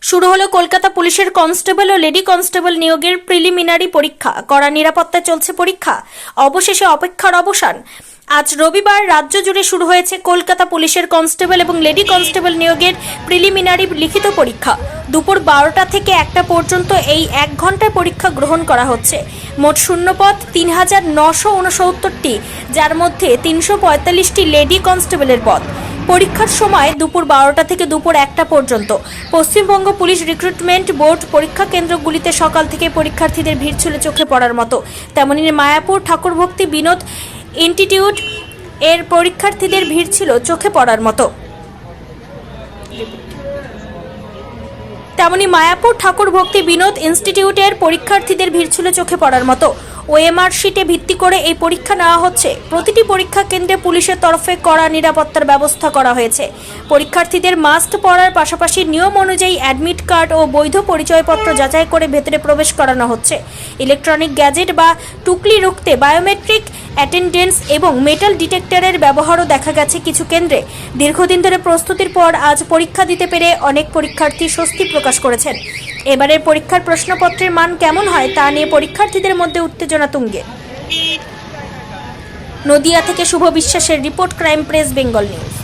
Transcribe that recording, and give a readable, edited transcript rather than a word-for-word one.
শুরু হলো কলকাতা পুলিশের কনস্টেবল ও লেডি কনস্টেবল নিয়োগের প্রিলিমিনারি পরীক্ষা। কড়া নিরাপত্তায় চলছে পরীক্ষা, অবশেষে অপেক্ষার অবসান। আজ রবিবার রাজ্য জুড়ে শুরু হয়েছে কলকাতা পুলিশের কনস্টেবল এবং লেডি কনস্টেবল নিয়োগের প্রিলিমিনারি লিখিত পরীক্ষা। দুপুর 12টা থেকে 1টা পর্যন্ত এই 1 ঘন্টার পরীক্ষা গ্রহণ করা হচ্ছে। মোট শূন্যপদ ৩,৯৬৯টি, যার মধ্যে ৩৪৫টি লেডি কনস্টেবলের পদ। পরীক্ষার সময় দুপুর 12টা থেকে দুপুর 1টা পর্যন্ত। পশ্চিমবঙ্গ পুলিশ রিক্রুটমেন্ট বোর্ড পরীক্ষা কেন্দ্রগুলিতে সকাল থেকে পরীক্ষার্থীদের ভিড় ছিল চোখে পড়ার মতো। তেমনি মায়াপুর ঠাকুরভক্তি বিনোদ ইনস্টিটিউট এর পরীক্ষার্থীদের ভিড় ছিল চোখে পড়ার মতো। তেমনি মায়াপুর ঠাকুরভক্তি বিনোদ ইনস্টিটিউটের পরীক্ষার্থীদের ভিড় ছিল চোখে পড়ার মতো। ওএমআর শিটে ভিত্তি করে এই পরীক্ষা নেওয়া হচ্ছে। প্রতিটি পরীক্ষা কেন্দ্রে পুলিশের তরফে কড়া নিরাপত্তার ব্যবস্থা করা হয়েছে। পরীক্ষার্থীদের মাস্ক পরার পাশাপাশি নিয়ম অনুযায়ী অ্যাডমিট কার্ড ও বৈধ পরিচয়পত্র যাচাই করে ভেতরে প্রবেশ করানো হচ্ছে। ইলেকট্রনিক গ্যাজেট বা টুকলি রুখতে বায়োমেট্রিক অ্যাটেন্ডেন্স এবং মেটাল ডিটেক্টরের ব্যবহারও দেখা গেছে কিছু কেন্দ্রে। দীর্ঘদিন ধরে প্রস্তুতির পর আজ পরীক্ষা দিতে পেরে অনেক পরীক্ষার্থী স্বস্তি প্রকাশ করেছেন। এবারের পরীক্ষার প্রশ্নপত্রের মান কেমন হয় তা নিয়ে পরীক্ষার্থীদের মধ্যে উত্তেজনা তুঙ্গে। নদিয়া থেকে শুভ বিশ্বাসের report, crime press Bengal news.